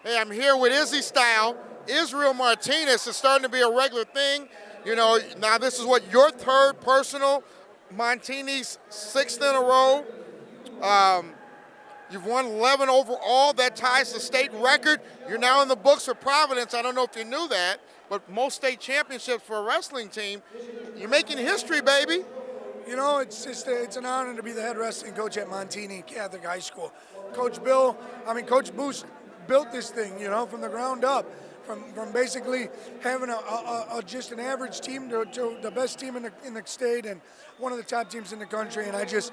Hey, I'm here with Izzy Style. Israel Martinez is starting to be a regular thing. You know, now this is what, your third personal, Montini's sixth in a row. You've won 11 overall. That ties the state record. You're now in the books for Providence. I don't know if you knew that, but most state championships for a wrestling team. You're making history, baby. You know, it's an honor to be the head wrestling coach at Montini Catholic High School. Coach Boost built this thing, you know, from the ground up, from basically having just an average team to the best team in the state and one of the top teams in the country. And I just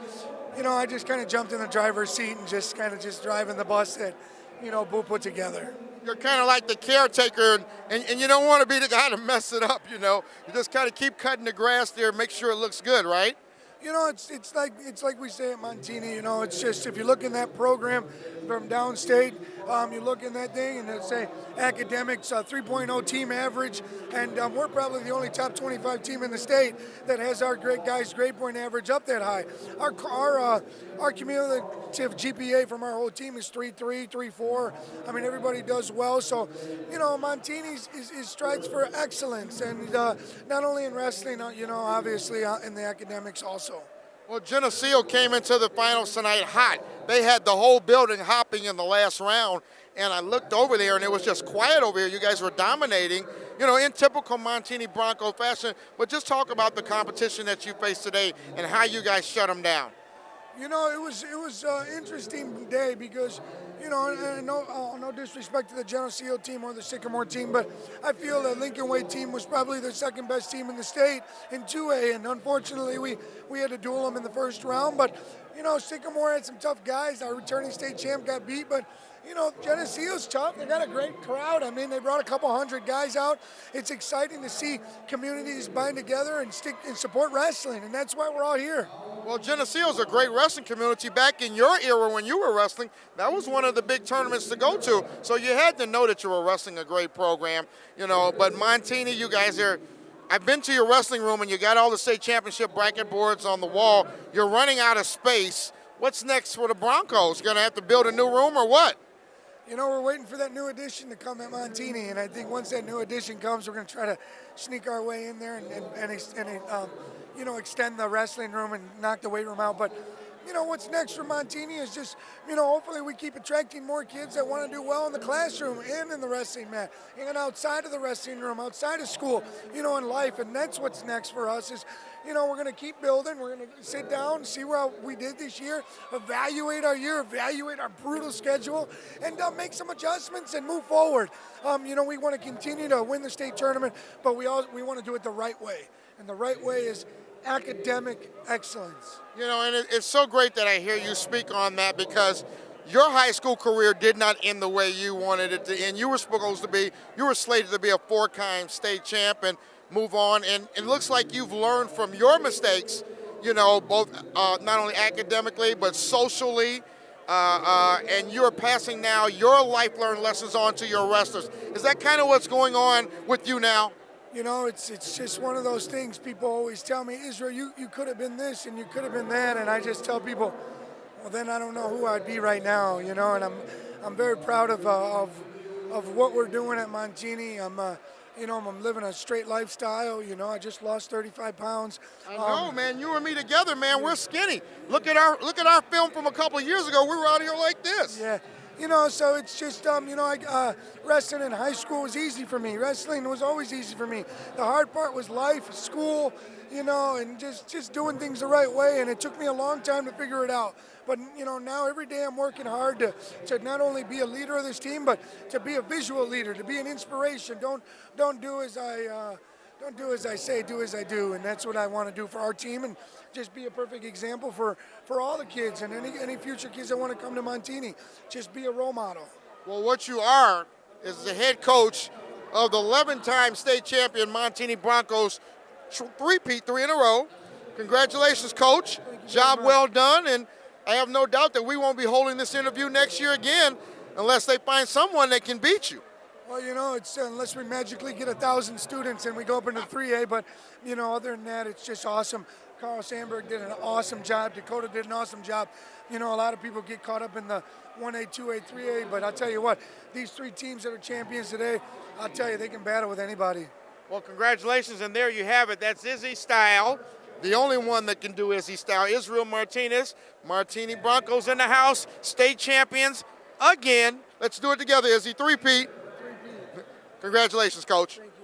kind of jumped in the driver's seat and just driving the bus that, you know, Boo put together. You're kind of like the caretaker, and you don't want to be the guy to mess it up, you know. You just kind of keep cutting the grass there, make sure it looks good, right? You know, it's like we say at Montini. You know, it's just, if you look in that program from downstate, you look in that thing and they say academics 3.0 team average, and we're probably the only top 25 team in the state that has our great guys' grade point average up that high. Our cumulative GPA from our whole team is 3.3, 3.4. I mean, everybody does well. So, you know, Montini is strides for excellence, and not only in wrestling, you know, obviously in the academics also. Well, Geneseo came into the finals tonight hot. They had the whole building hopping in the last round, and I looked over there, and it was just quiet over here. You guys were dominating, you know, in typical Montini Bronco fashion. But just talk about the competition that you faced today and how you guys shut them down. You know, it was an interesting day because, you know, no disrespect to the Geneseo team or the Sycamore team, but I feel the Lincoln Way team was probably the second best team in the state in 2A, and unfortunately we had to duel them in the first round. But, you know, Sycamore had some tough guys. Our returning state champ got beat, but, you know, Geneseo's tough. They got a great crowd. I mean, they brought a couple hundred guys out. It's exciting to see communities bind together and stick and support wrestling, and that's why we're all here. Well, Geneseo's a great wrestling community. Back in your era when you were wrestling, that was one of the big tournaments to go to. So you had to know that you were wrestling a great program, you know. But Montini, you guys are, I've been to your wrestling room and you got all the state championship bracket boards on the wall. You're running out of space. What's next for the Broncos? Going to have to build a new room or what? You know, we're waiting for that new addition to come at Montini, and I think once that new addition comes, we're going to try to sneak our way in there and you know, extend the wrestling room and knock the weight room out. But, you know, what's next for Montini is just, you know, hopefully we keep attracting more kids that want to do well in the classroom and in the wrestling mat, and outside of the wrestling room, outside of school, you know, in life. And that's what's next for us is, you know, we're going to keep building. We're going to sit down, see what we did this year, evaluate our year, evaluate our brutal schedule, and make some adjustments and move forward. You know, we want to continue to win the state tournament, but we want to do it the right way. And the right way is academic excellence. You know, and it's so great that I hear you speak on that, because your high school career did not end the way you wanted it to end. You were slated to be a four-time state champ and move on, and it looks like you've learned from your mistakes, you know, both not only academically but socially, and you're passing now your life-learned lessons on to your wrestlers. Is that kind of what's going on with you now? You know, it's just one of those things. People always tell me, Israel, you could have been this and you could have been that, and I just tell people, well, then I don't know who I'd be right now, you know. And I'm very proud of what we're doing at Montini. You know, I'm living a straight lifestyle. You know, I just lost 35 pounds. I know, man. You and me together, man. We're skinny. Look at our film from a couple of years ago. We were out here like this. Yeah. You know, so it's just, you know, wrestling in high school was easy for me. Wrestling was always easy for me. The hard part was life, school, you know, and just doing things the right way. And it took me a long time to figure it out. But, you know, now every day I'm working hard to not only be a leader of this team, but to be a visual leader, to be an inspiration. Don't do as I say, do as I do. And that's what I want to do for our team, and just be a perfect example for all the kids and any future kids that want to come to Montini. Just be a role model. Well, what you are is the head coach of the 11-time state champion Montini Broncos, three-peat, 3 in a row. Congratulations, Coach. Job well done, and I have no doubt that we won't be holding this interview next year again unless they find someone that can beat you. Well, you know, it's unless we magically get 1,000 students and we go up into 3A, but, you know, other than that, it's just awesome. Carl Sandberg did an awesome job. Dakota did an awesome job. You know, a lot of people get caught up in the 1A, 2A, 3A, but I'll tell you what, these three teams that are champions today, I'll tell you, they can battle with anybody. Well, congratulations, and there you have it. That's Izzy Style. The only one that can do Izzy Style, Israel Martinez. Martini Broncos in the house, state champions again. Let's do it together, Izzy. Three-peat. Congratulations, Coach. Thank you.